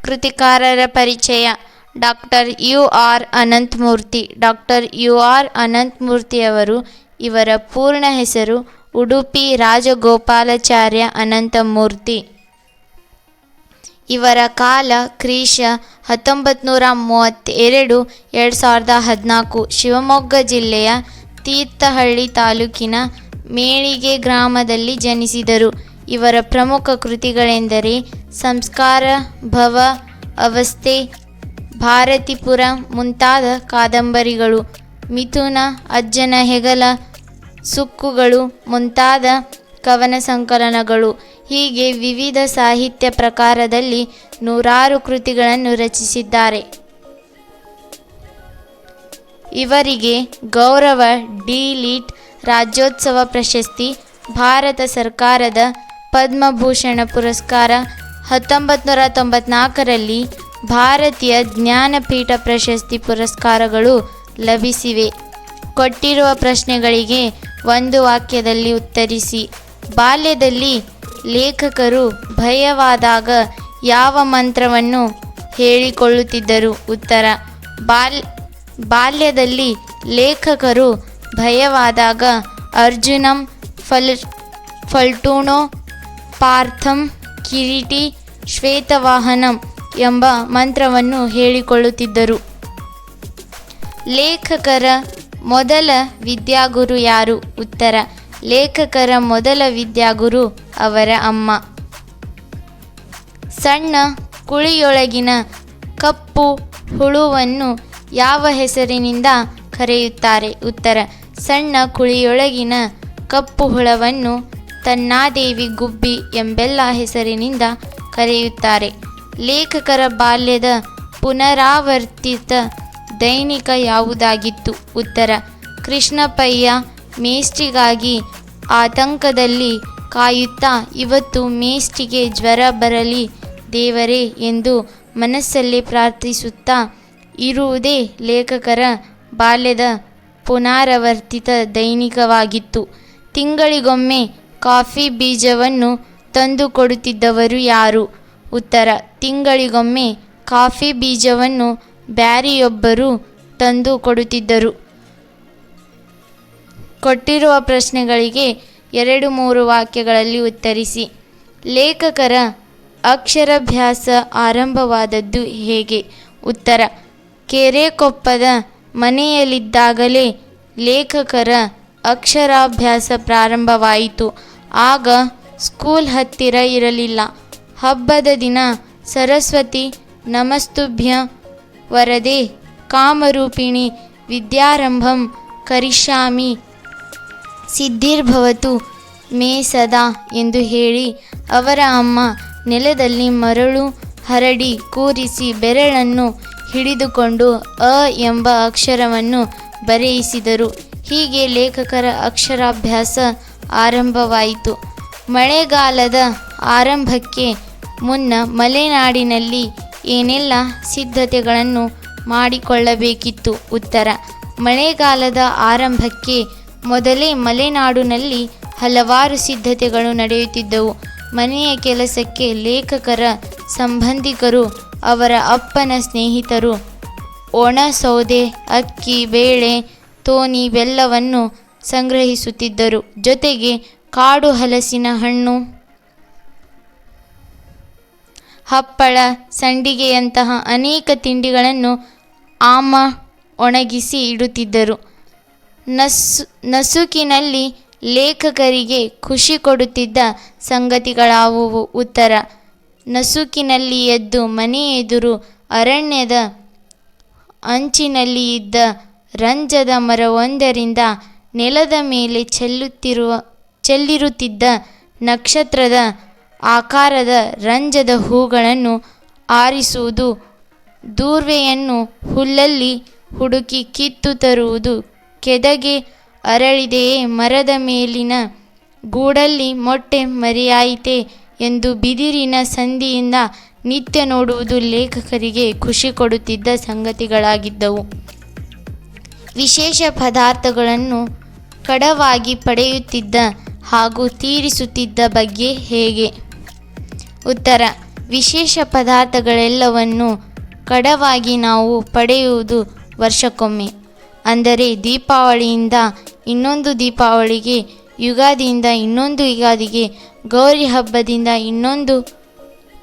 ಕೃತಿಕಾರರ ಪರಿಚಯ. Doctor U R Ananthamurthy. Doctor U R ಅನಂತಮೂರ್ತಿಯವರು ಇವರ ಪೂರ್ಣ ಹೆಸರು ಉಡುಪಿ ರಾಜಗೋಪಾಲಾಚಾರ್ಯ ಅನಂತಮೂರ್ತಿ. ಇವರ ಕಾಲ ಕ್ರಿಶ 1932 2014. ಶಿವಮೊಗ್ಗ ಜಿಲ್ಲೆಯ ತೀರ್ಥಹಳ್ಳಿ ತಾಲೂಕಿನ ಮೇಳಿಗೆ ಗ್ರಾಮದಲ್ಲಿ ಜನಿಸಿದರು. ಇವರ ಪ್ರಮುಖ ಕೃತಿಗಳೆಂದರೆ ಸಂಸ್ಕಾರ, ಭವ, ಅವಸ್ಥೆ, ಭಾರತೀಪುರ ಮುಂತಾದ ಕಾದಂಬರಿಗಳು, ಮಿಥುನ, ಅಜ್ಜನ ಹೆಗಲ, ಸುಕ್ಕುಗಳು ಮುಂತಾದ ಕವನ ಸಂಕಲನಗಳು. ಹೀಗೆ ವಿವಿಧ ಸಾಹಿತ್ಯ ಪ್ರಕಾರದಲ್ಲಿ ನೂರಾರು ಕೃತಿಗಳನ್ನು ರಚಿಸಿದ್ದಾರೆ. ಇವರಿಗೆ ಗೌರವ ಡಿ.ಲಿಟ್. ರಾಜ್ಯೋತ್ಸವ ಪ್ರಶಸ್ತಿ, ಭಾರತ ಸರ್ಕಾರದ ಪದ್ಮಭೂಷಣ ಪುರಸ್ಕಾರ, 1994ರಲ್ಲಿ ಭಾರತೀಯ ಜ್ಞಾನಪೀಠ ಪ್ರಶಸ್ತಿ ಪುರಸ್ಕಾರಗಳು ಲಭಿಸಿವೆ. ಕೊಟ್ಟಿರುವ ಪ್ರಶ್ನೆಗಳಿಗೆ ಒಂದು ವಾಕ್ಯದಲ್ಲಿ ಉತ್ತರಿಸಿ. ಬಾಲ್ಯದಲ್ಲಿ ಲೇಖಕರು ಭಯವಾದಾಗ ಯಾವ ಮಂತ್ರವನ್ನು ಹೇಳಿಕೊಳ್ಳುತ್ತಿದ್ದರು? ಉತ್ತರ: ಬಾಲ್ಯದಲ್ಲಿ ಲೇಖಕರು ಭಯವಾದಾಗ ಅರ್ಜುನಂ ಫಲ್ಟೂಣೋ ಪಾರ್ಥಂ ಕಿರೀಟಿ ಶ್ವೇತವಾಹನಂ ಎಂಬ ಮಂತ್ರವನ್ನು ಹೇಳಿಕೊಳ್ಳುತ್ತಿದ್ದರು. ಲೇಖಕರ ಮೊದಲ ವಿದ್ಯಾಗುರು ಯಾರು? ಉತ್ತರ: ಲೇಖಕರ ಮೊದಲ ವಿದ್ಯಾಗುರು ಅವರ ಅಮ್ಮ. ಸಣ್ಣ ಕುಳಿಯೊಳಗಿನ ಕಪ್ಪು ಹುಳುವನ್ನು ಯಾವ ಹೆಸರಿನಿಂದ ಕರೆಯುತ್ತಾರೆ? ಉತ್ತರ: ಸಣ್ಣ ಕುಳಿಯೊಳಗಿನ ಕಪ್ಪು ಹುಳವನ್ನು ತನ್ನಾದೇವಿ ಗುಬ್ಬಿ ಎಂಬೆಲ್ಲ ಹೆಸರಿನಿಂದ ಕರೆಯುತ್ತಾರೆ. ಲೇಖಕರ ಬಾಲ್ಯದ ಪುನರಾವರ್ತಿತ ದೈನಿಕ ಯಾವುದಾಗಿತ್ತು? ಉತ್ತರ: ಕೃಷ್ಣಪ್ಪಯ್ಯ ಮೇಷ್ಟ್ರಿಗಾಗಿ ಆತಂಕದಲ್ಲಿ ಕಾಯುತ್ತಾ ಇವತ್ತು ಮೇಷ್ಟ್ರಿಗೆ ಜ್ವರ ಬರಲಿ ದೇವರೇ ಎಂದು ಮನಸ್ಸಲ್ಲಿ ಪ್ರಾರ್ಥಿಸುತ್ತಾ ಇರುವುದೇ ಲೇಖಕರ ಬಾಲ್ಯದ ಪುನರಾವರ್ತಿತ ದೈನಿಕವಾಗಿತ್ತು. ತಿಂಗಳಿಗೊಮ್ಮೆ ಕಾಫಿ ಬೀಜವನ್ನು ತಂದು ಕೊಡುತ್ತಿದ್ದವರು ಯಾರು? ಉತ್ತರ: ತಿಂಗಳಿಗೊಮ್ಮೆ ಕಾಫಿ ಬೀಜವನ್ನು ಬ್ಯಾರಿಯೊಬ್ಬರು ತಂದು ಕೊಡುತ್ತಿದ್ದರು. ಕೊಟ್ಟಿರುವ ಪ್ರಶ್ನೆಗಳಿಗೆ 2-3 ವಾಕ್ಯಗಳಲ್ಲಿ ಉತ್ತರಿಸಿ. ಲೇಖಕರ ಅಕ್ಷರಾಭ್ಯಾಸ ಆರಂಭವಾದದ್ದು ಹೇಗೆ? ಉತ್ತರ: ಕೆರೆಕೊಪ್ಪದ ಮನೆಯಲ್ಲಿದ್ದಾಗಲೇ ಲೇಖಕರ ಅಕ್ಷರಾಭ್ಯಾಸ ಪ್ರಾರಂಭವಾಯಿತು. ಆಗ ಸ್ಕೂಲ್ ಹತ್ತಿರ ಇರಲಿಲ್ಲ. ಹಬ್ಬದ ದಿನ ಸರಸ್ವತಿ ನಮಸ್ತುಭ್ಯ ವರದೆ ಕಾಮರೂಪಿಣಿ ವಿದ್ಯಾರಂಭಂ ಕರಿಷ್ಯಾಮಿ ಸಿದ್ಧಿರ್ಭವತು ಮೇ ಸದಾ ಎಂದು ಹೇಳಿ ಅವರ ಅಮ್ಮ ನೆಲದಲ್ಲಿ ಮರಳು ಹರಡಿ ಕೂರಿಸಿ ಬೆರಳನ್ನು ಹಿಡಿದುಕೊಂಡು ಅ ಎಂಬ ಅಕ್ಷರವನ್ನು ಬರೆಯಿಸಿದರು. ಹೀಗೆ ಲೇಖಕರ ಅಕ್ಷರಾಭ್ಯಾಸ ಆರಂಭವಾಯಿತು. ಮಳೆಗಾಲದ ಆರಂಭಕ್ಕೆ ಮುನ್ನ ಮಲೆನಾಡಿನಲ್ಲಿ ಏನೆಲ್ಲ ಸಿದ್ಧತೆಗಳನ್ನು ಮಾಡಿಕೊಳ್ಳಬೇಕಿತ್ತು? ಉತ್ತರ: ಮಳೆಗಾಲದ ಆರಂಭಕ್ಕೆ ಮೊದಲೇ ಮಲೆನಾಡಿನಲ್ಲಿ ಹಲವಾರು ಸಿದ್ಧತೆಗಳು ನಡೆಯುತ್ತಿದ್ದವು. ಮನೆಯ ಕೆಲಸಕ್ಕೆ ಲೇಖಕರ ಸಂಬಂಧಿಕರು, ಅವರ ಅಪ್ಪನ ಸ್ನೇಹಿತರು ಒಣ ಸೌದೆ, ಅಕ್ಕಿ, ಬೇಳೆ, ತೋನಿ, ಬೆಲ್ಲವನ್ನು ಸಂಗ್ರಹಿಸುತ್ತಿದ್ದರು. ಜೊತೆಗೆ ಕಾಡು ಹಲಸಿನ ಹಣ್ಣು, ಹಪ್ಪಳ, ಸಂಡಿಗೆಯಂತಹ ಅನೇಕ ತಿಂಡಿಗಳನ್ನು ಆಮ ಒಣಗಿಸಿ ಇಡುತ್ತಿದ್ದರು. ನಸುಕಿನಲ್ಲಿ ಲೇಖಕರಿಗೆ ಖುಷಿ ಕೊಡುತ್ತಿದ್ದ ಸಂಗತಿಗಳಾವುವು? ಉತ್ತರ: ನಸುಕಿನಲ್ಲಿ ಎದ್ದು ಮನೆ ಎದುರು ಅರಣ್ಯದ ಅಂಚಿನಲ್ಲಿ ಇದ್ದ ರಂಜದ ಮರವೊಂದರಿಂದ ನೆಲದ ಮೇಲೆ ಚೆಲ್ಲಿರುತ್ತಿದ್ದ ನಕ್ಷತ್ರದ ಆಕಾರದ ರಂಜದ ಹೂಗಳನ್ನು ಆರಿಸುವುದು, ದೂರ್ವೆಯನ್ನು ಹುಲ್ಲಲ್ಲಿ ಹುಡುಕಿ ಕಿತ್ತು ತರುವುದು, ಕೆದಗೆ ಅರಳಿದೆಯೇ ಮರದ ಮೇಲಿನ ಗೂಡಲ್ಲಿ ಮೊಟ್ಟೆ ಮರಿಯಾಯಿತೆ ಎಂದು ಬಿದಿರಿನ ಸಂದಿಯಿಂದ ನಿತ್ಯ ನೋಡುವುದು ಲೇಖಕರಿಗೆ ಖುಷಿ ಕೊಡುತ್ತಿದ್ದ ಸಂಗತಿಗಳಾಗಿದ್ದವು. ವಿಶೇಷ ಪದಾರ್ಥಗಳನ್ನು ಕಡವಾಗಿ ಪಡೆಯುತ್ತಿದ್ದ ಹಾಗೂ ತೀರಿಸುತ್ತಿದ್ದ ಬಗ್ಗೆ ಹೇಗೆ? ಉತ್ತರ: ವಿಶೇಷ ಪದಾರ್ಥಗಳೆಲ್ಲವನ್ನು ಕಡವಾಗಿ ನಾವು ಪಡೆಯುವುದು ವರ್ಷಕ್ಕೊಮ್ಮೆ. ಅಂದರೆ ದೀಪಾವಳಿಯಿಂದ ಇನ್ನೊಂದು ದೀಪಾವಳಿಗೆ, ಯುಗಾದಿಯಿಂದ ಇನ್ನೊಂದು ಯುಗಾದಿಗೆ, ಗೌರಿ ಹಬ್ಬದಿಂದ ಇನ್ನೊಂದು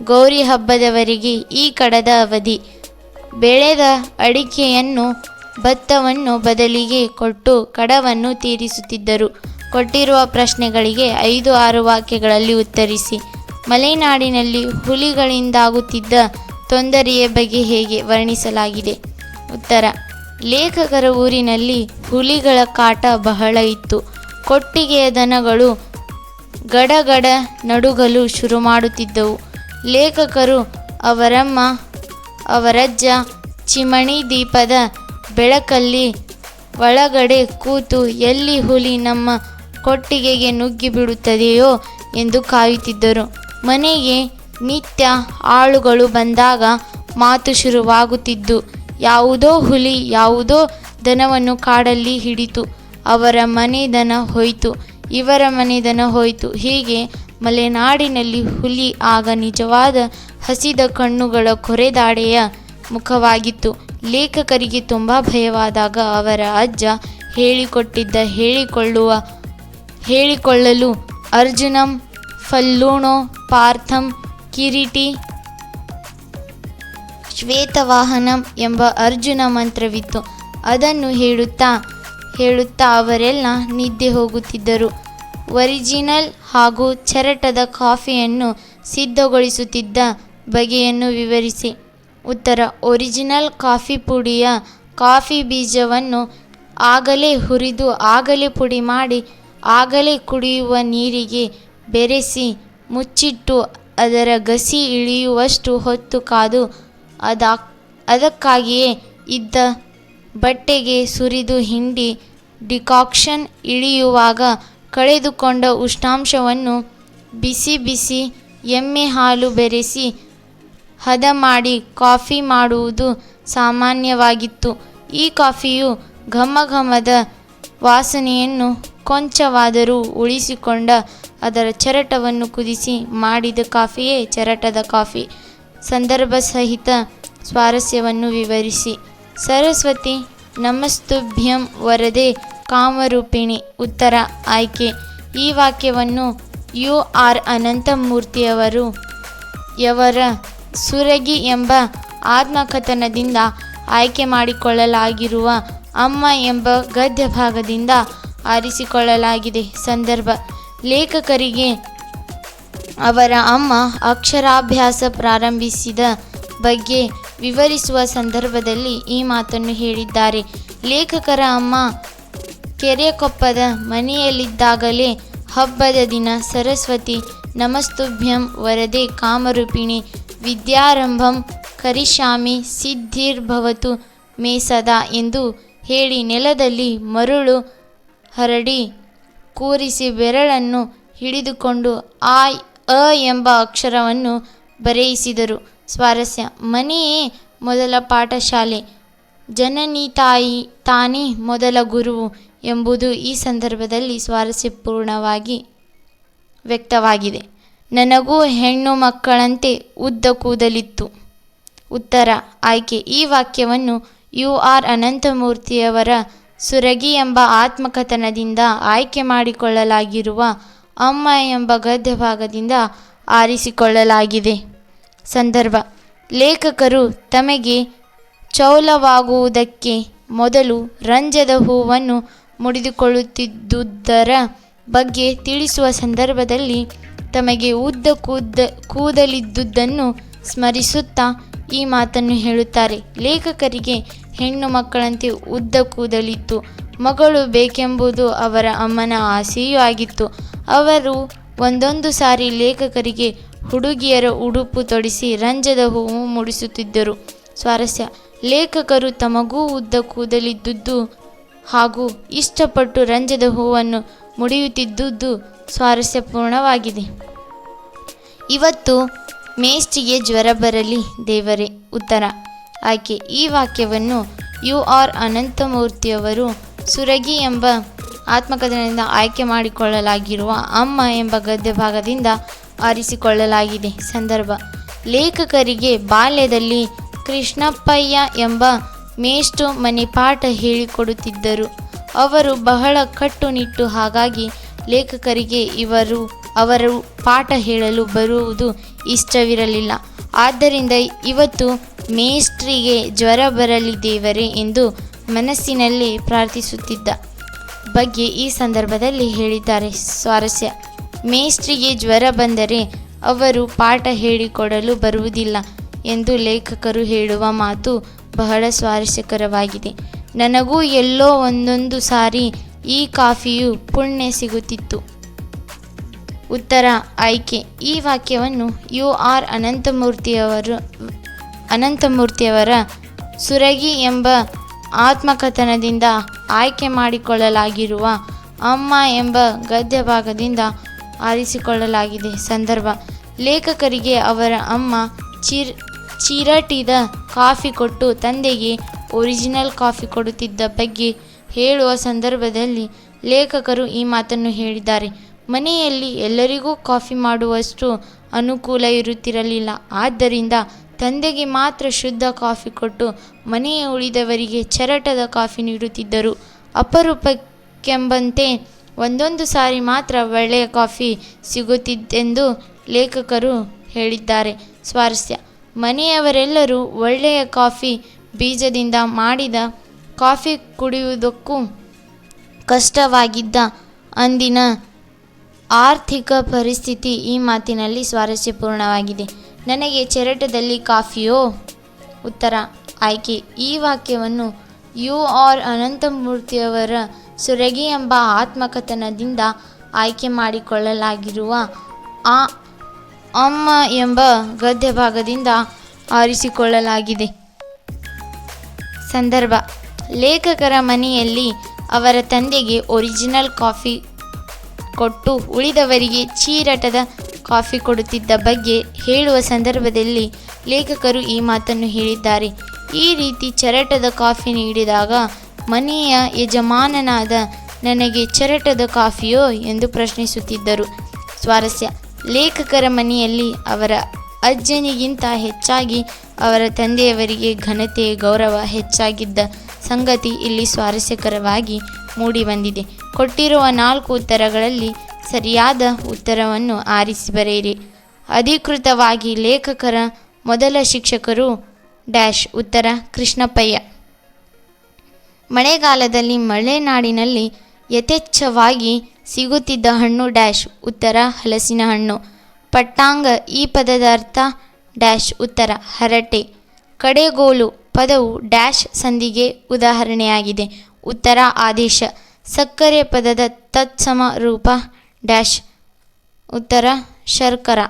ಗೌರಿ ಹಬ್ಬದವರೆಗೆ ಈ ಕಡದ ಅವಧಿ. ಬೆಳೆದ ಅಡಿಕೆಯನ್ನು, ಭತ್ತವನ್ನು ಬದಲಿಗೆ ಕೊಟ್ಟು ಕಡವನ್ನು ತೀರಿಸುತ್ತಿದ್ದರು. ಕೊಟ್ಟಿರುವ ಪ್ರಶ್ನೆಗಳಿಗೆ 5-6 ವಾಕ್ಯಗಳಲ್ಲಿ ಉತ್ತರಿಸಿ. ಮಲೆನಾಡಿನಲ್ಲಿ ಹುಲಿಗಳಿಂದಾಗುತ್ತಿದ್ದ ತೊಂದರೆಯ ಬಗ್ಗೆ ಹೇಗೆ ವರ್ಣಿಸಲಾಗಿದೆ? ಉತ್ತರ: ಲೇಖಕರ ಊರಿನಲ್ಲಿ ಹುಲಿಗಳ ಕಾಟ ಬಹಳ ಇತ್ತು. ಕೊಟ್ಟಿಗೆಯ ದನಗಳು ಗಡಗಡ ನಡುಗಲು ಶುರು ಮಾಡುತ್ತಿದ್ದವು. ಲೇಖಕರು ಅವರಮ್ಮ, ಅವರಜ್ಜ ಚಿಮಣಿ ದೀಪದ ಬೆಳಕಲ್ಲಿ ಒಳಗಡೆ ಕೂತು ಎಲ್ಲಿ ಹುಲಿ ನಮ್ಮ ಕೊಟ್ಟಿಗೆಗೆ ನುಗ್ಗಿ ಬಿಡುತ್ತದೆಯೋ ಎಂದು ಕಾಯುತ್ತಿದ್ದರು. ಮನೆಗೆ ನಿತ್ಯ ಆಳುಗಳು ಬಂದಾಗ ಮಾತು ಶುರುವಾಗುತ್ತಿದ್ದು, ಯಾವುದೋ ಹುಲಿ ಯಾವುದೋ ದನವನ್ನು ಕಾಡಲ್ಲಿ ಹಿಡಿತು, ಅವರ ಮನೆ ದನ ಹೋಯಿತು, ಇವರ ಮನೆ ದನ ಹೋಯಿತು. ಹೀಗೆ ಮಲೆನಾಡಿನಲ್ಲಿ ಹುಲಿ ಆಗ ನಿಜವಾದ ಹಸಿದ ಕಣ್ಣುಗಳ ಕೊರೆದಾಡೆಯ ಮುಖವಾಗಿತ್ತು. ಲೇಖಕರಿಗೆ ತುಂಬ ಭಯವಾದಾಗ ಅವರ ಅಜ್ಜ ಹೇಳಿಕೊಟ್ಟಿದ್ದ ಹೇಳಿಕೊಳ್ಳಲು ಅರ್ಜುನಂ ಫಲ್ಲೂಣೋ ಪಾರ್ಥಂ ಕಿರೀಟಿ ಶ್ವೇತವಾಹನಂ ಎಂಬ ಅರ್ಜುನ ಮಂತ್ರವಿತ್ತು. ಅದನ್ನು ಹೇಳುತ್ತಾ ಅವರೆಲ್ಲ ನಿದ್ದೆ ಹೋಗುತ್ತಿದ್ದರು. ಒರಿಜಿನಲ್ ಹಾಗೂ ಚರಟದ ಕಾಫಿಯನ್ನು ಸಿದ್ಧಗೊಳಿಸುತ್ತಿದ್ದ ಬಗೆಯನ್ನು ವಿವರಿಸಿ. ಉತ್ತರ: ಒರಿಜಿನಲ್ ಕಾಫಿ ಪುಡಿಯ ಕಾಫಿ ಬೀಜವನ್ನು ಆಗಲೇ ಹುರಿದು, ಆಗಲೇ ಪುಡಿ ಮಾಡಿ, ಆಗಲೇ ಕುಡಿಯುವ ನೀರಿಗೆ ಬೆರೆಸಿ ಮುಚ್ಚಿಟ್ಟು ಅದರ ಗಸಿ ಇಳಿಯುವಷ್ಟು ಹೊತ್ತು ಕಾದು, ಅದಕ್ಕಾಗಿಯೇ ಇದ್ದ ಬಟ್ಟೆಗೆ ಸುರಿದು ಹಿಂಡಿ, ಡಿಕಾಕ್ಷನ್ ಇಳಿಯುವಾಗ ಕಳೆದುಕೊಂಡ ಉಷ್ಣಾಂಶವನ್ನು ಬಿಸಿ ಬಿಸಿ ಎಮ್ಮೆ ಹಾಲು ಬೆರೆಸಿ ಹದ ಮಾಡಿ ಕಾಫಿ ಮಾಡುವುದು ಸಾಮಾನ್ಯವಾಗಿತ್ತು. ಈ ಕಾಫಿಯು ಘಮಘಮದ ವಾಸನೆಯನ್ನು ಕೊಂಚವಾದರೂ ಉಳಿಸಿಕೊಂಡ ಅದರ ಚರಟವನ್ನು ಕುದಿಸಿ ಮಾಡಿದ ಕಾಫಿಯೇ ಚರಟದ ಕಾಫಿ. ಸಂದರ್ಭ ಸಹಿತ ಸ್ವಾರಸ್ಯವನ್ನು ವಿವರಿಸಿ. ಸರಸ್ವತಿ ನಮಸ್ತುಭ್ಯಂ ವರದೆ ಕಾಮರೂಪಿಣಿ. ಉತ್ತರ ಆಯ್ಕೆ. ಈ ವಾಕ್ಯವನ್ನು UR ಅನಂತಮೂರ್ತಿಯವರ ಸುರಗಿ ಎಂಬ ಆತ್ಮಕಥನದಿಂದ ಆಯ್ಕೆ ಮಾಡಿಕೊಳ್ಳಲಾಗಿರುವ ಅಮ್ಮ ಎಂಬ ಗದ್ಯ ಭಾಗದಿಂದ ಆರಿಸಿಕೊಳ್ಳಲಾಗಿದೆ. ಸಂದರ್ಭ: ಲೇಖಕರಿಗೆ ಅವರ ಅಮ್ಮ ಅಕ್ಷರಾಭ್ಯಾಸ ಪ್ರಾರಂಭಿಸಿದ ಬಗ್ಗೆ ವಿವರಿಸುವ ಸಂದರ್ಭದಲ್ಲಿ ಈ ಮಾತನ್ನು ಹೇಳಿದ್ದಾರೆ. ಲೇಖಕರ ಅಮ್ಮ ಕೆರೆಕೊಪ್ಪದ ಮನೆಯಲ್ಲಿದ್ದಾಗಲೇ ಹಬ್ಬದ ದಿನ ಸರಸ್ವತಿ ನಮಸ್ತುಭ್ಯಂ ವರದೆ ಕಾಮರೂಪಿಣಿ ವಿದ್ಯಾರಂಭಂ ಕರಿಷ್ಯಾಮಿ ಸಿದ್ಧಿರ್ಭವತು ಮೇ ಸದಾ ಎಂದು ಹೇಳಿ ನೆಲದಲ್ಲಿ ಮರುಳು ಹರಡಿ ಕೂರಿಸಿ ಬೆರಳನ್ನು ಹಿಡಿದುಕೊಂಡು ಅ ಎಂಬ ಅಕ್ಷರವನ್ನು ಬರೆಯಿಸಿದರು. ಸ್ವಾರಸ್ಯ: ಮನೆಯೇ ಮೊದಲ ಪಾಠಶಾಲೆ, ಜನನಿ ತಾನೇ ಮೊದಲ ಗುರುವು ಎಂಬುದು ಈ ಸಂದರ್ಭದಲ್ಲಿ ಸ್ವಾರಸ್ಯಪೂರ್ಣವಾಗಿ ವ್ಯಕ್ತವಾಗಿದೆ. ನನಗೂ ಹೆಣ್ಣು ಮಕ್ಕಳಂತೆ ಉದ್ದ ಕೂದಲಿತ್ತು. ಉತ್ತರ ಆಯ್ಕೆ. ಈ ವಾಕ್ಯವನ್ನು UR ಅನಂತಮೂರ್ತಿಯವರ ಸುರಗಿ ಎಂಬ ಆತ್ಮಕಥನದಿಂದ ಆಯ್ಕೆ ಮಾಡಿಕೊಳ್ಳಲಾಗಿರುವ ಅಮ್ಮ ಎಂಬ ಗದ್ಯ ಭಾಗದಿಂದ ಆರಿಸಿಕೊಳ್ಳಲಾಗಿದೆ. ಸಂದರ್ಭ: ಲೇಖಕರು ತಮಗೆ ಚೌಲವಾಗುವುದಕ್ಕೆ ಮೊದಲು ರಂಜದ ಹೂವನ್ನು ಮುಡಿದುಕೊಳ್ಳುತ್ತಿದ್ದುದರ ಬಗ್ಗೆ ತಿಳಿಸುವ ಸಂದರ್ಭದಲ್ಲಿ ತಮಗೆ ಉದ್ದ ಕೂದಲಿದ್ದುದನ್ನು ಸ್ಮರಿಸುತ್ತಾ ಈ ಮಾತನ್ನು ಹೇಳುತ್ತಾರೆ. ಲೇಖಕರಿಗೆ ಹೆಣ್ಣು ಮಕ್ಕಳಂತೆ ಉದ್ದ ಕೂದಲಿತ್ತು. ಮಗಳು ಬೇಕೆಂಬುದು ಅವರ ಅಮ್ಮನ ಆಸೆಯೂ ಆಗಿತ್ತು. ಅವರು ಒಂದೊಂದು ಸಾರಿ ಲೇಖಕರಿಗೆ ಹುಡುಗಿಯರ ಉಡುಪು ತೊಡಿಸಿ ರಂಜದ ಹೂವು ಮುಡಿಸುತ್ತಿದ್ದರು. ಸ್ವಾರಸ್ಯ: ಲೇಖಕರು ತಮಗೂ ಉದ್ದ ಕೂದಲಿದ್ದುದು ಹಾಗೂ ಇಷ್ಟಪಟ್ಟು ರಂಜದ ಹೂವನ್ನು ಮುಡಿಯುತ್ತಿದ್ದುದು ಸ್ವಾರಸ್ಯಪೂರ್ಣವಾಗಿದೆ. ಇವತ್ತು ಮೇಷ್ಟಿಗೆ ಜ್ವರ ಬರಲಿ ದೇವರೇ. ಉತ್ತರ ಆಯ್ಕೆ. ಈ ವಾಕ್ಯವನ್ನು UR ಅನಂತಮೂರ್ತಿಯವರು ಸುರಗಿ ಎಂಬ ಆತ್ಮಕಥನದಿಂದ ಆಯ್ಕೆ ಮಾಡಿಕೊಳ್ಳಲಾಗಿರುವ ಅಮ್ಮ ಎಂಬ ಗದ್ಯ ಭಾಗದಿಂದ ಆರಿಸಿಕೊಳ್ಳಲಾಗಿದೆ. ಸಂದರ್ಭ: ಲೇಖಕರಿಗೆ ಬಾಲ್ಯದಲ್ಲಿ ಕೃಷ್ಣಪ್ಪಯ್ಯ ಎಂಬ ಮೇಷ್ಟ್ರು ಮನೆ ಪಾಠ ಹೇಳಿಕೊಡುತ್ತಿದ್ದರು. ಅವರು ಬಹಳ ಕಟ್ಟುನಿಟ್ಟು. ಹಾಗಾಗಿ ಲೇಖಕರಿಗೆ ಅವರು ಪಾಠ ಹೇಳಲು ಬರುವುದು ಇಷ್ಟವಿರಲಿಲ್ಲ. ಆದ್ದರಿಂದ ಇವತ್ತು ಮೇಷ್ಟ್ರಿಗೆ ಜ್ವರ ಬರಲಿ ದೇವರೇ ಎಂದು ಮನಸ್ಸಿನಲ್ಲಿ ಪ್ರಾರ್ಥಿಸುತ್ತಿದ್ದ ಬಗ್ಗೆ ಈ ಸಂದರ್ಭದಲ್ಲಿ ಹೇಳಿದ್ದಾರೆ. ಸ್ವಾರಸ್ಯ: ಮೇಷ್ಟ್ರಿಗೆ ಜ್ವರ ಬಂದರೆ ಅವರು ಪಾಠ ಹೇಳಿಕೊಡಲು ಬರುವುದಿಲ್ಲ ಎಂದು ಲೇಖಕರು ಹೇಳುವ ಮಾತು ಬಹಳ ಸ್ವಾರಸ್ಯಕರವಾಗಿದೆ. ನನಗೂ ಎಲ್ಲೋ ಒಂದೊಂದು ಸಾರಿ ಈ ಕಾಫಿಯು ಪುಣ್ಯ ಸಿಗುತ್ತಿತ್ತು. ಉತ್ತರ ಆಯ್ಕೆ: ಈ ವಾಕ್ಯವನ್ನು ಯು.ಆರ್. ಅನಂತಮೂರ್ತಿಯವರ ಸುರಗಿ ಎಂಬ ಆತ್ಮಕಥನದಿಂದ ಆಯ್ಕೆ ಮಾಡಿಕೊಳ್ಳಲಾಗಿರುವ ಅಮ್ಮ ಎಂಬ ಗದ್ಯಭಾಗದಿಂದ ಆರಿಸಿಕೊಳ್ಳಲಾಗಿದೆ. ಸಂದರ್ಭ: ಲೇಖಕರಿಗೆ ಅವರ ಅಮ್ಮ ಚಿರಟಿದ ಕಾಫಿ ಕೊಟ್ಟು ತಂದೆಗೆ ಒರಿಜಿನಲ್ ಕಾಫಿ ಕೊಡುತ್ತಿದ್ದ ಬಗ್ಗೆ ಹೇಳುವ ಸಂದರ್ಭದಲ್ಲಿ ಲೇಖಕರು ಈ ಮಾತನ್ನು ಹೇಳಿದ್ದಾರೆ. ಮನೆಯಲ್ಲಿ ಎಲ್ಲರಿಗೂ ಕಾಫಿ ಮಾಡುವಷ್ಟು ಅನುಕೂಲ ಇರುತ್ತಿರಲಿಲ್ಲ. ಆದ್ದರಿಂದ ತಂದೆಗೆ ಮಾತ್ರ ಶುದ್ಧ ಕಾಫಿ ಕೊಟ್ಟು ಮನೆಯ ಉಳಿದವರಿಗೆ ಚರಟದ ಕಾಫಿ ನೀಡುತ್ತಿದ್ದರು. ಅಪರೂಪಕ್ಕೆಂಬಂತೆ ಒಂದೊಂದು ಸಾರಿ ಮಾತ್ರ ಒಳ್ಳೆಯ ಕಾಫಿ ಸಿಗುತ್ತಿದ್ದೆಂದು ಲೇಖಕರು ಹೇಳಿದ್ದಾರೆ. ಸ್ವಾರಸ್ಯ: ಮನೆಯವರೆಲ್ಲರೂ ಒಳ್ಳೆಯ ಕಾಫಿ ಬೀಜದಿಂದ ಮಾಡಿದ ಕಾಫಿ ಕುಡಿಯುವುದಕ್ಕೂ ಕಷ್ಟವಾಗಿದ್ದ ಅಂದಿನ ಆರ್ಥಿಕ ಪರಿಸ್ಥಿತಿ ಈ ಮಾತಿನಲ್ಲಿ ಸ್ವಾರಸ್ಯಪೂರ್ಣವಾಗಿದೆ. ನನಗೆ ಚರಟದಲ್ಲಿ ಕಾಫಿಯೋ? ಉತ್ತರ ಆಯ್ಕೆ: ಈ ವಾಕ್ಯವನ್ನು ಯು.ಆರ್. ಅನಂತಮೂರ್ತಿಯವರ ಸುರಗಿ ಎಂಬ ಆತ್ಮಕಥನದಿಂದ ಆಯ್ಕೆ ಮಾಡಿಕೊಳ್ಳಲಾಗಿರುವ ಅಮ್ಮ ಎಂಬ ಗದ್ಯಭಾಗದಿಂದ ಆರಿಸಿಕೊಳ್ಳಲಾಗಿದೆ. ಸಂದರ್ಭ: ಲೇಖಕರ ಮನೆಯಲ್ಲಿ ಅವರ ತಂದೆಗೆ ಒರಿಜಿನಲ್ ಕಾಫಿ ಕೊಟ್ಟು ಉಳಿದವರಿಗೆ ಚೀರಟದ ಕಾಫಿ ಕೊಡುತ್ತಿದ್ದ ಬಗ್ಗೆ ಹೇಳುವ ಸಂದರ್ಭದಲ್ಲಿ ಲೇಖಕರು ಈ ಮಾತನ್ನು ಹೇಳಿದ್ದಾರೆ. ಈ ರೀತಿ ಚರಟದ ಕಾಫಿ ನೀಡಿದಾಗ ಮನೆಯ ಯಜಮಾನನಾದ ನನಗೆ ಚರಟದ ಕಾಫಿಯೋ ಎಂದು ಪ್ರಶ್ನಿಸುತ್ತಿದ್ದರು. ಸ್ವಾರಸ್ಯ: ಲೇಖಕರ ಮನೆಯಲ್ಲಿ ಅವರ ಅಜ್ಜನಿಗಿಂತ ಹೆಚ್ಚಾಗಿ ಅವರ ತಂದೆಯವರಿಗೆ ಘನತೆ ಗೌರವ ಹೆಚ್ಚಾಗಿದ್ದ ಸಂಗತಿ ಇಲ್ಲಿ ಸ್ವಾರಸ್ಯಕರವಾಗಿ ಮೂಡಿಬಂದಿದೆ. ಕೊಟ್ಟಿರುವ 4 ಉತ್ತರಗಳಲ್ಲಿ ಸರಿಯಾದ ಉತ್ತರವನ್ನು ಆರಿಸಿ ಬರೆಯಿರಿ. ಅಧಿಕೃತವಾಗಿ ಲೇಖಕರ ಮೊದಲ ಶಿಕ್ಷಕರು ಡ್ಯಾಶ್. ಉತ್ತರ ಕೃಷ್ಣಪ್ಪಯ್ಯ. ಮಳೆಗಾಲದಲ್ಲಿ ಮಲೆನಾಡಿನಲ್ಲಿ ಯಥೇಚ್ಛವಾಗಿ ಸಿಗುತ್ತಿದ್ದ ಹಣ್ಣು ಡ್ಯಾಶ್. ಉತ್ತರ ಹಲಸಿನ ಹಣ್ಣು. ಪಟ್ಟಾಂಗ ಈ ಪದದ ಅರ್ಥ ಡ್ಯಾಶ್. ಉತ್ತರ ಹರಟೆ. ಕಡೆಗೋಲು ಪದವು ಡ್ಯಾಶ್ ಸಂಧಿಗೆ ಉದಾಹರಣೆಯಾಗಿದೆ. ಉತ್ತರ ಆದೇಶ. ಸಕ್ಕರೆ ಪದದ ತತ್ಸಮ ರೂಪ ಡ್ಯಾಶ್. ಉತ್ತರ ಶರ್ಕರ.